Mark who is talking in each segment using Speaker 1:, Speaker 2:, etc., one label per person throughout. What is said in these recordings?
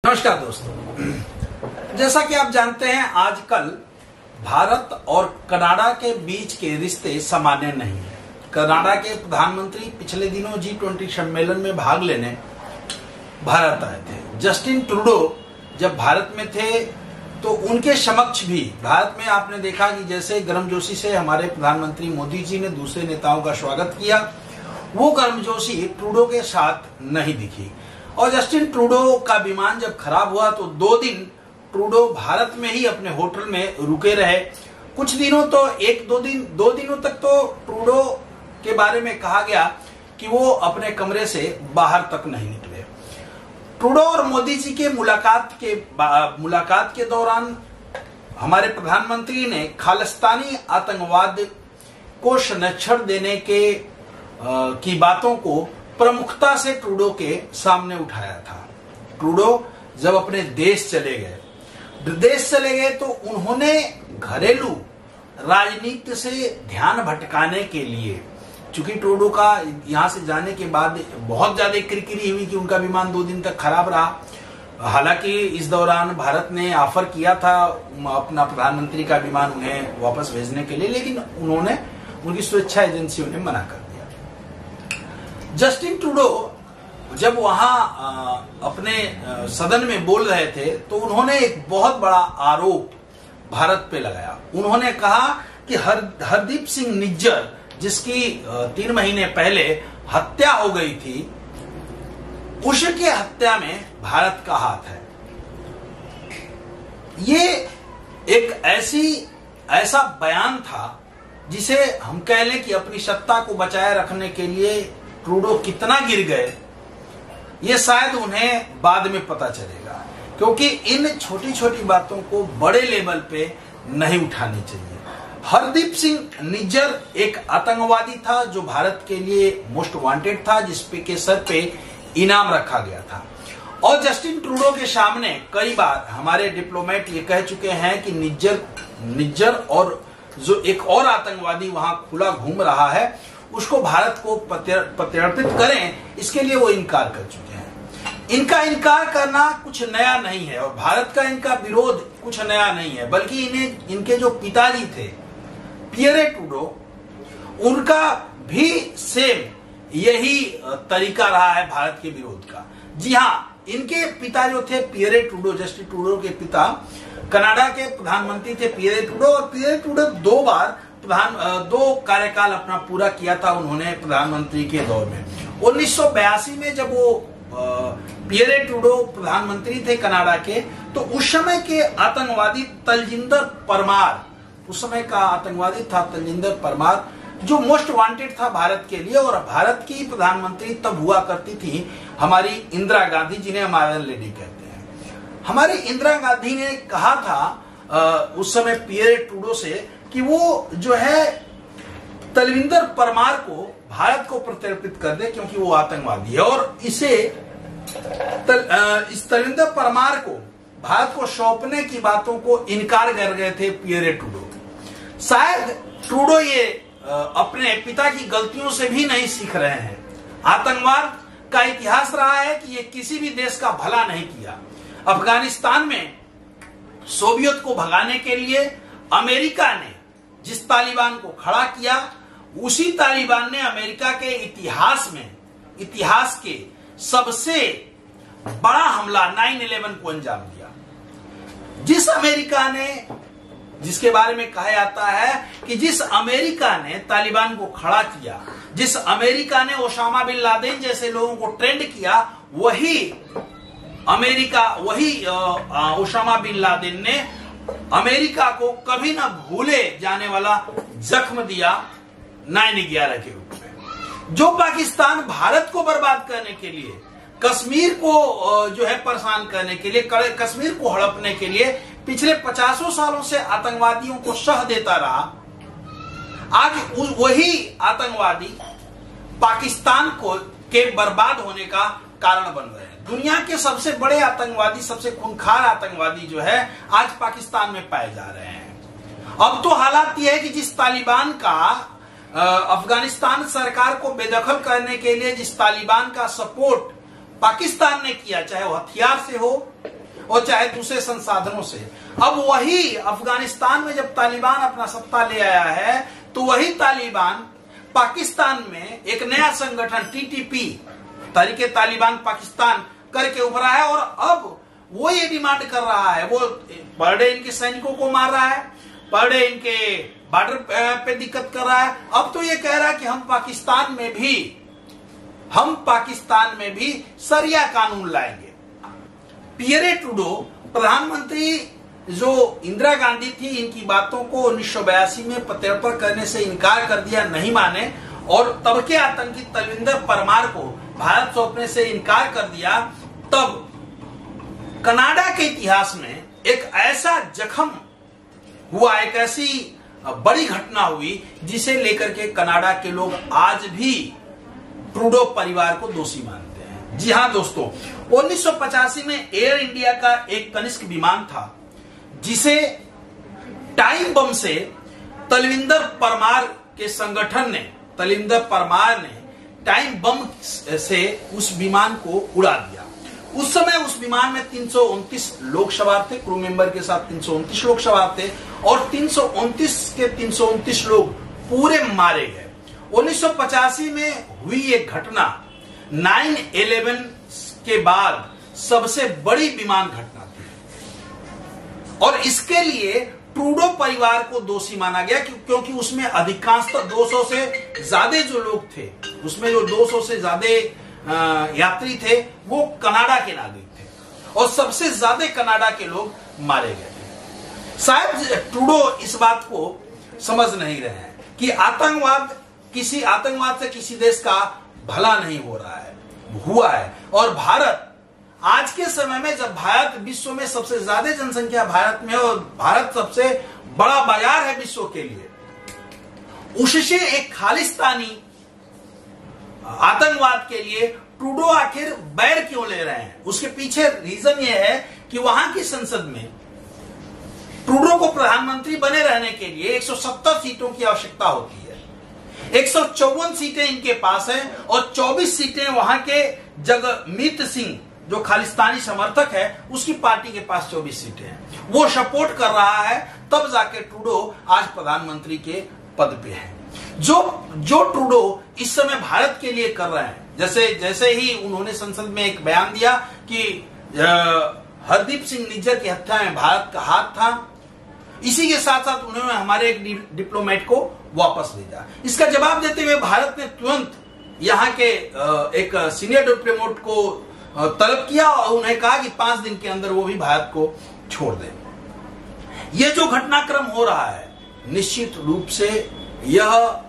Speaker 1: नमस्कार दोस्तों, जैसा कि आप जानते हैं आजकल भारत और कनाडा के बीच के रिश्ते सामान्य नहीं है। कनाडा के प्रधानमंत्री पिछले दिनों G20 सम्मेलन में भाग लेने भारत आए थे। जस्टिन ट्रूडो जब भारत में थे तो उनके समक्ष भी भारत में आपने देखा कि जैसे गर्मजोशी से हमारे प्रधानमंत्री मोदी जी ने दूसरे नेताओं का स्वागत किया, वो गर्मजोशी ट्रूडो के साथ नहीं दिखी। और जस्टिन ट्रूडो का विमान जब खराब हुआ तो 2 दिन ट्रूडो भारत में ही अपने होटल में रुके रहे। कुछ दिनों तो 2 दिनों तक तो ट्रूडो के बारे में कहा गया कि वो अपने कमरे से बाहर तक नहीं निकले। ट्रूडो और मोदी जी के मुलाकात के दौरान हमारे प्रधानमंत्री ने खालिस्तानी आतंकवाद को संरक्षण देने की बातों को प्रमुखता से ट्रूडो के सामने उठाया था। ट्रूडो जब अपने देश चले गए तो उन्होंने घरेलू राजनीति से ध्यान भटकाने के लिए, चूंकि ट्रूडो का यहां से जाने के बाद बहुत ज्यादा किरकिरी हुई कि उनका विमान 2 दिन तक खराब रहा। हालांकि इस दौरान भारत ने ऑफर किया था अपना प्रधानमंत्री का विमान उन्हें वापस भेजने के लिए, लेकिन उनकी सुरक्षा एजेंसियों ने मना कर दिया। जस्टिन ट्रूडो जब वहां अपने सदन में बोल रहे थे तो उन्होंने एक बहुत बड़ा आरोप भारत पे लगाया। उन्होंने कहा कि हरदीप सिंह निज्जर, जिसकी 3 महीने पहले हत्या हो गई थी, उसके हत्या में भारत का हाथ है। ये एक ऐसा बयान था जिसे हम कह लें कि अपनी सत्ता को बचाए रखने के लिए ट्रूडो कितना गिर गए, ये शायद उन्हें बाद में पता चलेगा, क्योंकि इन छोटी छोटी बातों को बड़े लेवल पे नहीं उठानी चाहिए। हरदीप सिंह निज्जर एक आतंकवादी था जो भारत के लिए मोस्ट वांटेड था, जिसपे के सर पे इनाम रखा गया था। और जस्टिन ट्रूडो के सामने कई बार हमारे डिप्लोमेट ये कह चुके हैं कि निज्जर और जो एक और आतंकवादी वहां खुला घूम रहा है उसको भारत को प्रत्यर्पित करें, इसके लिए वो इनकार कर चुके हैं। इनका इनकार करना कुछ नया नहीं है और भारत का इनका विरोध कुछ नया नहीं है, बल्कि इनके जो पिताजी थे पियरे ट्रूडो, उनका भी सेम यही तरीका रहा है भारत के विरोध का। जी हाँ, इनके पिता जो थे पियरे ट्रूडो, जस्टिन ट्रूडो के पिता कनाडा के प्रधानमंत्री थे पियरे ट्रूडो, और पियरे ट्रूडो 2 बार 2 कार्यकाल अपना पूरा किया था उन्होंने प्रधानमंत्री के दौर में। 1982 में जब वो पियरे ट्रूडो प्रधानमंत्री थे कनाडा के, तो उस समय के आतंकवादी तलजिंदर परमार, उस समय का आतंकवादी था तलजिंदर परमार, जो मोस्ट वांटेड था भारत के लिए। और भारत की प्रधानमंत्री तब हुआ करती थी हमारी इंदिरा गांधी, जिन्हें हम आयरन लेडी कहते हैं। हमारी इंदिरा गांधी ने कहा था उस समय पियरे ट्रूडो से कि वो जो है तलविंदर परमार को भारत को प्रत्यर्पित कर दे, क्योंकि वो आतंकवादी है। और इस तलविंदर परमार को भारत को सौंपने की बातों को इनकार कर गए थे पियरे ट्रूडो। शायद ट्रूडो ये अपने पिता की गलतियों से भी नहीं सीख रहे हैं। आतंकवाद का इतिहास रहा है कि ये किसी भी देश का भला नहीं किया। अफगानिस्तान में सोवियत को भगाने के लिए अमेरिका ने जिस तालिबान को खड़ा किया, उसी तालिबान ने अमेरिका के इतिहास के सबसे बड़ा हमला 9/11 को अंजाम दिया। जिसके बारे में कहा जाता है कि जिस अमेरिका ने तालिबान को खड़ा किया, जिस अमेरिका ने ओसामा बिन लादेन जैसे लोगों को ट्रेंड किया, वही ओसामा बिन लादेन ने अमेरिका को कभी ना भूले जाने वाला जख्म दिया 9/11 के रूप में। जो पाकिस्तान भारत को बर्बाद करने के लिए, कश्मीर को जो है परेशान करने के लिए, कश्मीर को हड़पने के लिए पिछले 50 सालों से आतंकवादियों को सह देता रहा, आज वही आतंकवादी पाकिस्तान के बर्बाद होने का कारण बन रहे हैं। दुनिया के सबसे बड़े आतंकवादी, सबसे खूंखार आतंकवादी जो है आज पाकिस्तान में पाए जा रहे हैं। अब तो हालात यह है कि जिस तालिबान का अफगानिस्तान सरकार को बेदखल करने के लिए जिस तालिबान का सपोर्ट पाकिस्तान ने किया, चाहे वो हथियार से हो और चाहे दूसरे संसाधनों से। अब वही अफगानिस्तान में जब तालिबान अपना सत्ता ले आया है, तो वही तालिबान पाकिस्तान में एक नया संगठन टीटीपी, तहरीके तालिबान पाकिस्तान करके उभरा है, और अब वो ये डिमांड कर रहा है, वो पर डे इनके सैनिकों को मार रहा है, पर डे इनके बॉर्डर पे दिक्कत कर रहा है। अब तो ये कह रहा है कि हम पाकिस्तान में भी सरिया कानून लाएंगे। पियरे ट्रूडो प्रधानमंत्री जो इंदिरा गांधी थी, इनकी बातों को 1982 में प्रत्यर्पण करने से इनकार कर दिया, नहीं माने, और तब के आतंकी तलविंदर परमार को भारत सौंपने से इनकार कर दिया। तब कनाडा के इतिहास में एक ऐसा जख्म हुआ, एक ऐसी बड़ी घटना हुई जिसे लेकर के कनाडा के लोग आज भी ट्रूडो परिवार को दोषी मानते हैं। जी हां दोस्तों, 1985 में एयर इंडिया का एक कनिष्क विमान था, जिसे टाइम बम से तलविंदर परमार के संगठन ने, तलविंदर परमार ने टाइम बम से उस विमान को उड़ा दिया। उस समय उस विमान में 329 लोग सवार थे, क्रू मेंबर के साथ 329 लोग सवार थे, और 329 के 329 लोग पूरे मारे गए। 1985 में हुई ये घटना 9/11 के बाद सबसे बड़ी विमान घटना थी, और इसके लिए ट्रूडो परिवार को दोषी माना गया, क्योंकि उसमें अधिकांशतः 200 से ज्यादा जो लोग थे, उसमें जो 200 से ज्यादा यात्री थे वो कनाडा के नागरिक थे, और सबसे ज्यादा कनाडा के लोग मारे गए थे। शायद ट्रूडो इस बात को समझ नहीं रहे हैं कि आतंकवाद से किसी देश का भला नहीं हो रहा है, हुआ है। और भारत आज के समय में, जब भारत विश्व में सबसे ज्यादा जनसंख्या भारत में है, और भारत सबसे बड़ा बाजार है विश्व के लिए, उससे एक खालिस्तानी आतंकवाद के लिए ट्रूडो आखिर बैर क्यों ले रहे हैं? उसके पीछे रीजन यह है कि वहां की संसद में ट्रूडो को प्रधानमंत्री बने रहने के लिए 170 सीटों की आवश्यकता होती है। 154 सीटें इनके पास हैं, और 24 सीटें वहां के जगमीत सिंह, जो खालिस्तानी समर्थक है, उसकी पार्टी के पास 24 सीटें हैं। वो सपोर्ट कर रहा है, तब जाके ट्रूडो आज प्रधानमंत्री के पद पे है। जो ट्रूडो इस समय भारत के लिए कर रहे हैं, जैसे ही उन्होंने संसद में एक बयान दिया कि हरदीप सिंह निज्जर की हत्या में भारत का हाथ था, इसी के साथ साथ उन्होंने हमारे एक डिप्लोमेट को वापस भेजा। इसका जवाब देते हुए भारत ने तुरंत यहाँ के एक सीनियर डिप्लोमेट को तलब किया, और उन्हें कहा कि 5 दिन के अंदर वो भी भारत को छोड़ दें। यह जो घटनाक्रम हो रहा है, निश्चित रूप से यह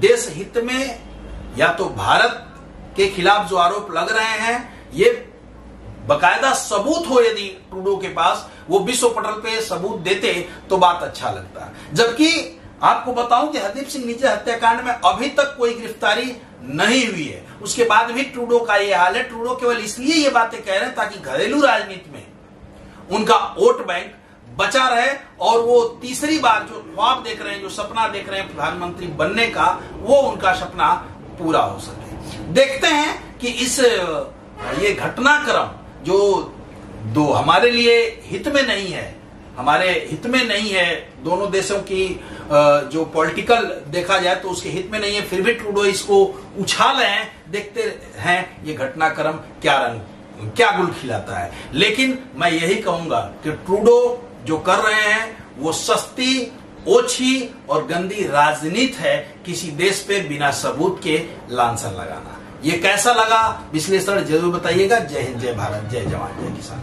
Speaker 1: देश हित में, या तो भारत के खिलाफ जो आरोप लग रहे हैं, ये बकायदा सबूत हो, यदि ट्रूडो के पास वो विश्व पटल पे सबूत देते तो बात अच्छा लगता। जबकि आपको बताऊं कि हरदीप सिंह निज्जर हत्याकांड में अभी तक कोई गिरफ्तारी नहीं हुई है, उसके बाद भी ट्रूडो का ये हाल है। ट्रूडो केवल इसलिए ये बातें कह रहे हैं ताकि घरेलू राजनीति में उनका वोट बैंक बचा रहे, और वो तीसरी बार जो ख्वाब देख रहे हैं, जो सपना देख रहे हैं प्रधानमंत्री बनने का, वो उनका सपना पूरा हो सके। देखते हैं कि ये घटनाक्रम जो हमारे लिए हित में नहीं है, हमारे हित में नहीं है, दोनों देशों की जो पॉलिटिकल देखा जाए तो उसके हित में नहीं है, फिर भी ट्रूडो इसको उछाल रहे हैं। देखते हैं ये घटनाक्रम क्या गुल खिलाता है। लेकिन मैं यही कहूंगा कि ट्रूडो जो कर रहे हैं वो सस्ती, ओछी और गंदी राजनीति है, किसी देश पे बिना सबूत के लांछन लगाना। ये कैसा लगा विश्लेषण जरूर बताइएगा। जय हिंद, जय भारत, जय जवान, जय किसान।